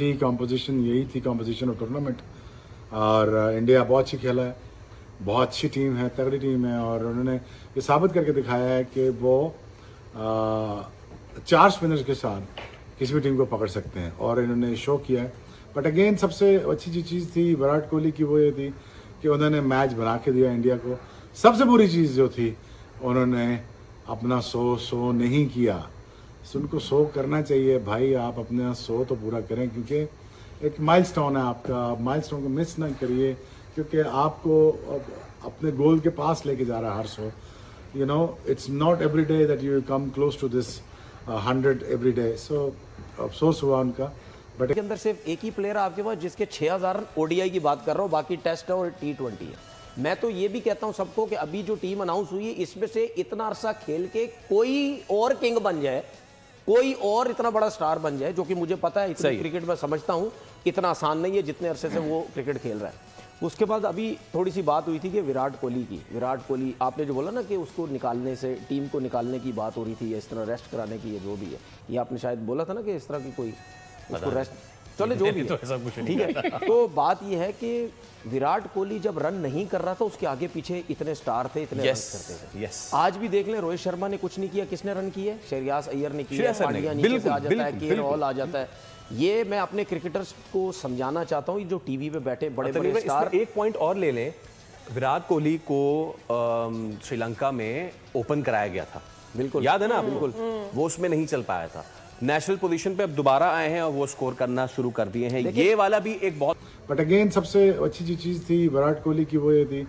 थी कॉम्पोजिशन, यही थी कॉम्पोजिशन ऑफ टूर्नामेंट। और इंडिया बहुत अच्छी खेला है, बहुत अच्छी टीम है, तगड़ी टीम है, और उन्होंने ये साबित करके दिखाया है कि वो 4 स्पिनर्स के साथ किसी भी टीम को पकड़ सकते हैं, और इन्होंने शो किया है। बट अगेन सबसे अच्छी चीज़ थी विराट कोहली की, वो ये थी कि उन्होंने मैच बना के दिया इंडिया को। सबसे बुरी चीज़ जो थी, उन्होंने अपना शो नहीं किया। उनको शो करना चाहिए भाई, आप अपना शो तो पूरा करें, क्योंकि एक माइलस्टोन है आपका, माइलस्टोन को मिस ना करिए, क्योंकि आपको अपने गोल के पास लेके जा रहा है हर show. You know, it's not every day that you come close to this 100 every day. So अफसोस हुआ उनका। बट के अंदर सिर्फ एक ही प्लेयर है आपके पास जिसके 6000 रन ओडीआई की बात कर रहा हूँ, बाकी टेस्ट है और T20 है। मैं तो ये भी कहता हूँ सबको कि अभी जो टीम अनाउंस हुई है, इसमें से इतना अरसा खेल के कोई और किंग बन जाए, कोई और इतना बड़ा स्टार बन जाए, जो कि मुझे पता है इतनी क्रिकेट में समझता हूँ इतना आसान नहीं है जितने अरसे से वो क्रिकेट खेल रहा है। उसके बाद अभी थोड़ी सी बात हुई थी कि विराट कोहली की। विराट कोहली आपने जो बोला ना कि उसको निकालने से, टीम को निकालने की बात हो रही थी, इस तरह रेस्ट कराने की, ये जो भी है, ये आपने शायद बोला था ना कि इस तरह की कोई उसको रेस्ट, चले जो भी है, ठीक है। तो बात ये है कि विराट कोहली जब रन नहीं कर रहा था, उसके आगे पीछे इतने स्टार थे, इतने रन करते थे। आज भी देख लें, रोहित शर्मा ने कुछ नहीं किया, किसने रन किए? श्रेयस अय्यर ने किया, पांड्या नीचे से आ जाता है, केएल राहुल आ जाता है। ये मैं अपने क्रिकेटर्स को समझाना चाहता हूँ, जो टीवी पे बैठे बड़े बड़े स्टार। एक पॉइंट और ले लें, विराट कोहली को श्रीलंका में ओपन कराया गया था, बिल्कुल याद है ना? बिल्कुल, वो उसमें नहीं चल पाया था। नेशनल पोजीशन पे अब दोबारा आए हैं और वो स्कोर करना शुरू कर दिए हैं। ये वाला भी एक बहुत, बट अगेन सबसे अच्छी चीज़ थी विराट कोहली की, वो ये थी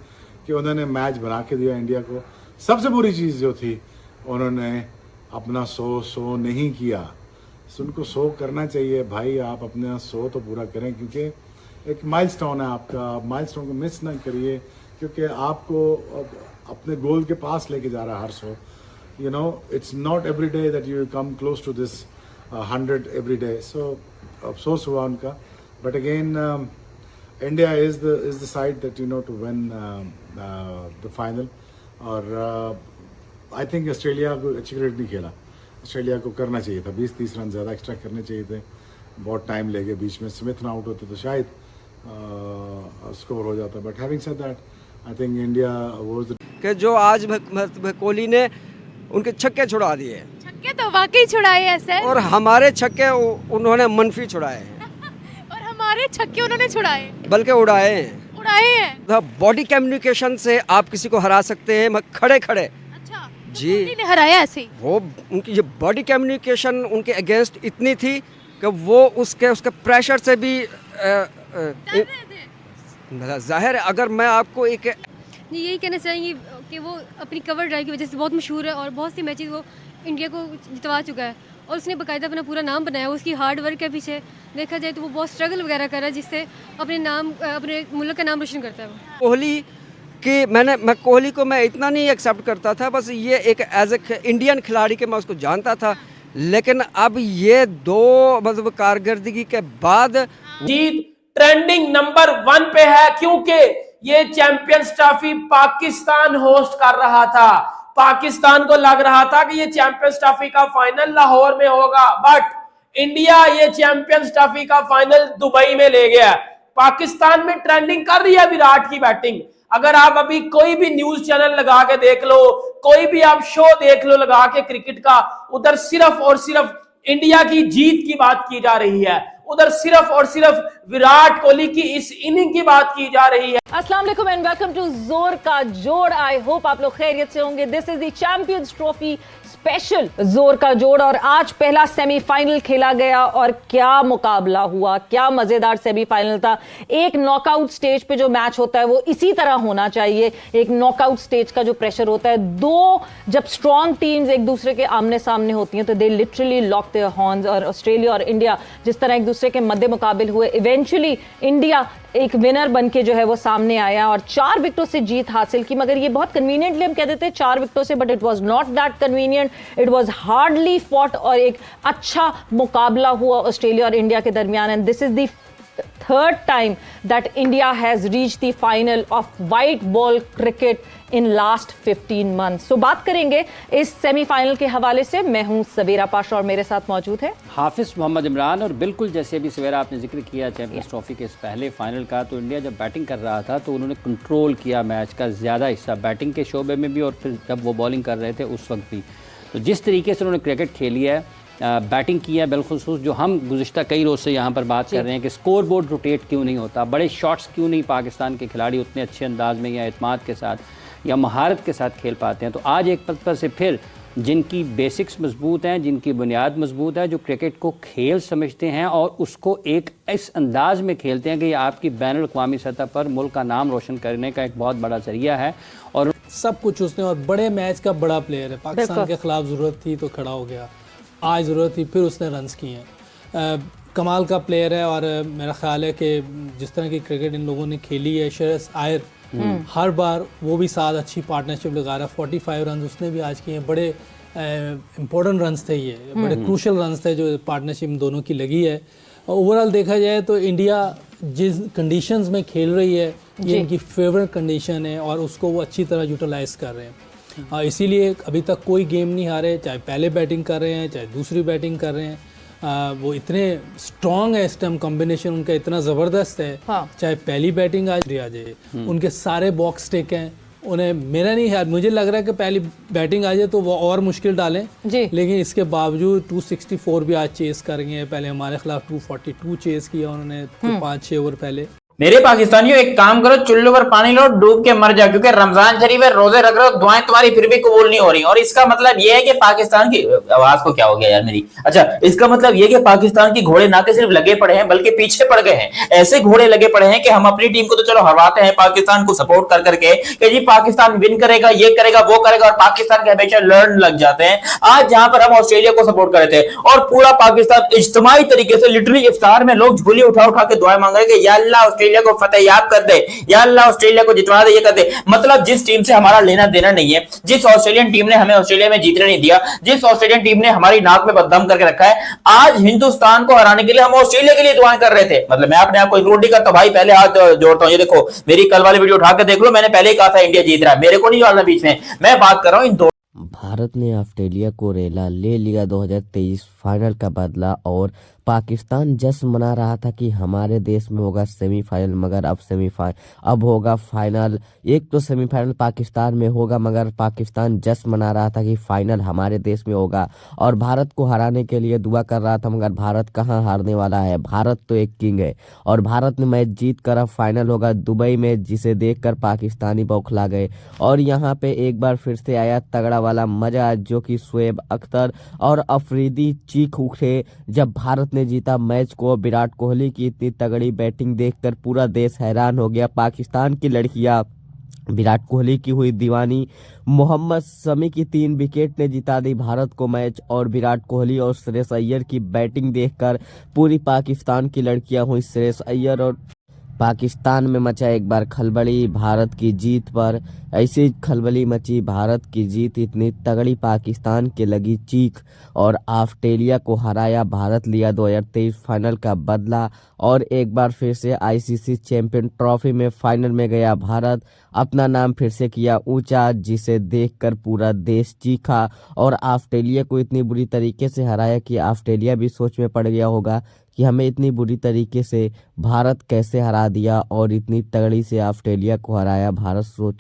कि उन्होंने मैच बना के दिया इंडिया को। सबसे बुरी चीज़ जो थी, उन्होंने अपना शो नहीं किया। उनको शो करना चाहिए भाई, आप अपना शो तो पूरा करें, क्योंकि एक माइलस्टोन है आपका, माइलस्टोन को मिस ना करिए, क्योंकि आपको अपने गोल के पास लेके जा रहा है हर show. You know, it's not every day that you come close to this 100 every day. So अफसोस हुआ उनका। But again India is the side that you know to win the final. और आई थिंक ऑस्ट्रेलिया को अच्छी cricket नहीं खेला, Australia को करना चाहिए था, 20-30 रन ज़्यादा एक्स्ट्रा करने चाहिए थे। बहुत टाइम ले गए, बीच में स्मिथ ना आउट होते तो शायद स्कोर हो जाता। But having said that, I think India was कि जो आज कोहली ने उनके छक्के छुड़ा दिए, छक्के तो वाकई छुड़ाए हैं सर, और हमारे छक्के उन्होंने मनफी छुड़ाए हैं और हमारे छक्के उन्होंने छुड़ाए, बल्कि उड़ाए हैं। बॉडी कम्युनिकेशन से आप किसी को हरा सकते हैं खड़े खड़े। अच्छा जी, ने हराया ऐसे ही। वो उनकी ये बॉडी कम्युनिकेशन उनके अगेंस्ट इतनी थी कि वो उसके प्रेशर से भी जाहिर है। अगर मैं आपको एक यही कहना चाहेंगे कि वो अपनी कवर ड्राइव की वजह से बहुत मशहूर है, और बहुत सी मैचेस वो इंडिया को जितवा चुका है, और उसने बाकायदा अपना पूरा नाम बनाया। उसकी हार्ड वर्क के पीछे देखा जाए तो वो बहुत स्ट्रगल वगैरह कर रहा है, जिससे अपने मुल्क का नाम रोशन करता है। कोहली कि मैं कोहली को मैं इतना नहीं एक्सेप्ट करता था, बस ये एक एज ए इंडियन खिलाड़ी के मैं उसको जानता था, लेकिन अब ये 2 मतलब कारकर्दगी के बाद जीत ट्रेंडिंग नंबर 1 पे है, क्योंकि ये चैंपियंस ट्रॉफी पाकिस्तान होस्ट कर रहा था। पाकिस्तान को लग रहा था कि ये चैंपियंस ट्रॉफी का फाइनल लाहौर में होगा, बट इंडिया ये चैंपियंस ट्रॉफी का फाइनल दुबई में ले गया। पाकिस्तान में ट्रेंडिंग कर रही है विराट की बैटिंग। अगर आप अभी कोई भी न्यूज चैनल लगा के देख लो, कोई भी आप शो देख लो लगा के क्रिकेट का, उधर सिर्फ और सिर्फ इंडिया की जीत की बात की जा रही है, उधर सिर्फ और सिर्फ विराट कोहली की इस इनिंग की बात की जा रही है। अस्सलाम वालेकुम एंड वेलकम टू जोर का जोड़। आई होप आप लोग खैरियत से होंगे। This is the champions trophy special जोर का जोड़, और आज पहला सेमीफाइनल खेला गया, और क्या मुकाबला हुआ, क्या मजेदार सेमीफाइनल था। एक नॉकआउट स्टेज पे जो मैच होता है वो इसी तरह होना चाहिए। एक नॉकआउट स्टेज का जो प्रेशर होता है, 2 जब स्ट्रॉन्ग टीम्स एक दूसरे के आमने सामने होती हैं तो they literally lock their horns. और ऑस्ट्रेलिया और इंडिया जिस तरह एक दूसरे के मद्दे मुकाबिल हुए, इवेंचुअली इंडिया एक विनर बनके जो है वो सामने आया और 4 विकेटों से जीत हासिल की। मगर ये बहुत कन्वीनियंटली हम कह देते हैं 4 विकेटों से, but it was not that convenient, it was hardly fought, और एक अच्छा मुकाबला हुआ ऑस्ट्रेलिया और इंडिया के दरमियान। And this is the third time that India has reached the final of white ball cricket in last 15 months. So बात करेंगे इस सेमीफाइनल के हवाले से। मैं हूं सवेरा पाशा और मेरे साथ मौजूद है हाफिज मोहम्मद इमरान। और बिल्कुल जैसे अभी सवेरा आपने जिक्र किया चैंपियंस ट्रॉफी के इस पहले फाइनल का, तो इंडिया जब बैटिंग कर रहा था तो उन्होंने कंट्रोल किया मैच का ज़्यादा हिस्सा बैटिंग के शोबे में भी, और फिर जब वो बॉलिंग कर रहे थे उस वक्त भी। तो जिस तरीके से उन्होंने क्रिकेट खेली है, बैटिंग की है, बिलखुसूस जो हम गुज़िश्ता कई रोज़ से यहाँ पर बात कर रहे हैं कि स्कोर बोर्ड रोटेट क्यों नहीं होता, बड़े शॉट्स क्यों नहीं पाकिस्तान के खिलाड़ी उतने अच्छे अंदाज में या एतमाद के साथ या महारत के साथ खेल पाते हैं। तो आज एक पल से फिर जिनकी बेसिक्स मजबूत हैं, जिनकी बुनियाद मजबूत है, जो क्रिकेट को खेल समझते हैं और उसको एक इस अंदाज में खेलते हैं कि ये आपकी बैनुल अक़वामी सतह पर मुल्क का नाम रोशन करने का एक बहुत बड़ा जरिया है। और सब कुछ उसने, और बड़े मैच का बड़ा प्लेयर है। पाकिस्तान के खिलाफ ज़रूरत थी तो खड़ा हो गया, आज ज़रूरत थी फिर उसने रन्स किए हैं। कमाल का प्लेयर है। और मेरा ख्याल है कि जिस तरह की क्रिकेट इन लोगों ने खेली है, शेरस आयर हर बार वो भी साथ अच्छी पार्टनरशिप लगा रहा है। 45 रन उसने भी आज किए हैं। बड़े इम्पोर्टेंट रन्स थे, ये बड़े क्रूशल रन्स थे जो पार्टनरशिप दोनों की लगी है। ओवरऑल देखा जाए तो इंडिया जिस कंडीशंस में खेल रही है, ये इनकी फेवरेट कंडीशन है और उसको वो अच्छी तरह यूटिलाइज कर रहे हैं। इसीलिए अभी तक कोई गेम नहीं हारे, चाहे पहले बैटिंग कर रहे हैं चाहे दूसरी बैटिंग कर रहे हैं। वो इतने स्ट्रॉन्ग है, इस टाइम कॉम्बिनेशन उनका इतना ज़बरदस्त है। चाहे पहली बैटिंग आज आ जाए, उनके सारे बॉक्स टेक हैं। उन्हें मेरा नहीं है, मुझे लग रहा है कि पहली बैटिंग आ जाए तो वो और मुश्किल डालें, लेकिन इसके बावजूद 264 भी आज चेस कर गए हैं। पहले हमारे खिलाफ 242 चेस किया उन्होंने 5-6 ओवर पहले। मेरे पाकिस्तानियों, एक काम करो, चुल्लू पर पानी लो, डूब के मर जाओ, क्योंकि रमजान शरीफ है, रोजे रख रहे हो, दुआएं तुम्हारी फिर भी कबूल नहीं हो रही। और इसका मतलब यह है कि पाकिस्तान की आवाज को क्या हो गया यार मेरी, अच्छा, इसका मतलब यह कि पाकिस्तान की घोड़े ना के सिर्फ लगे पड़े हैं बल्कि पीछे पड़ गए हैं। ऐसे घोड़े लगे पड़े हैं कि हम अपनी टीम को तो चलो हरवाते हैं पाकिस्तान को सपोर्ट कर करके कि जी पाकिस्तान विन करेगा, ये करेगा, वो करेगा, और पाकिस्तान के हमेशा लड़न लग जाते हैं। आज जहां पर हम ऑस्ट्रेलिया को सपोर्ट कर रहे थे और पूरा पाकिस्तान इज्तिमाई तरीके से लिटरली इफ्तार में लोग झोली उठा उठा के दुआएं मांग रहे हैं कि या अल्लाह ऑस्ट्रेलिया को फतेह याब कर दे, या अल्लाह ऑस्ट्रेलिया को जितवा दे, ये कर दे। मतलब जिस टीम से हमारा लेना देना नहीं है, जिस ऑस्ट्रेलियन टीम ने हमें ऑस्ट्रेलिया में जीतने नहीं दिया, जिस ऑस्ट्रेलियन टीम ने हमारी नाक में बददम करके रखा है, आज हिंदुस्तान को हराने के लिए हम ऑस्ट्रेलिया के लिए दुआएं कर रहे थे। मतलब मैं अपने आप को इंक्लूड नहीं करता भाई, पहले हाथ जोड़ता हूं। ये देखो मेरी कल वाली वीडियो उठा के देख लो, मैंने पहले ही कहा था इंडिया जीत रहा है, मेरे को नहीं डालना बीच में। मैं बात कर रहा हूं इन दो। भारत ने ऑस्ट्रेलिया को रेला, ले लिया 2023 फाइनल का बदला और पाकिस्तान जश्न मना रहा था कि हमारे देश में होगा सेमीफाइनल, मगर अब होगा फाइनल। एक तो सेमीफाइनल पाकिस्तान में होगा, मगर पाकिस्तान जश्न मना रहा था कि फाइनल हमारे देश में होगा और भारत को हराने के लिए दुआ कर रहा था। मगर भारत कहाँ हारने वाला है, भारत तो एक किंग है और भारत ने मैच जीत कर अब फाइनल होगा दुबई में, जिसे देखकर पाकिस्तानी बौखला गए। और यहाँ पे एक बार फिर से आया तगड़ा वाला मजा, जो कि शोएब अख्तर और अफरीदी चीख उठे जब भारत ने जीता मैच को। विराट कोहली की इतनी तगड़ी बैटिंग देखकर पूरा देश हैरान हो गया। पाकिस्तान की लड़कियां विराट कोहली की हुई दीवानी, मोहम्मद शमी की 3 विकेट ने जिता दी भारत को मैच। और विराट कोहली और श्रेयस अय्यर की बैटिंग देखकर पूरी पाकिस्तान की लड़कियां हुई श्रेयस अय्यर और पाकिस्तान में मचा एक बार खलबली भारत की जीत पर। ऐसी खलबली मची भारत की जीत, इतनी तगड़ी पाकिस्तान के लगी चीख और ऑस्ट्रेलिया को हराया भारत, लिया 2023 फाइनल का बदला और एक बार फिर से आईसीसी चैंपियन ट्रॉफी में फाइनल में गया भारत, अपना नाम फिर से किया ऊंचा, जिसे देखकर पूरा देश चीखा और ऑस्ट्रेलिया को इतनी बुरी तरीके से हराया कि ऑस्ट्रेलिया भी सोच में पड़ गया होगा कि हमें इतनी बुरी तरीके से भारत कैसे हरा दिया और इतनी तगड़ी से ऑस्ट्रेलिया को हराया भारत। सोच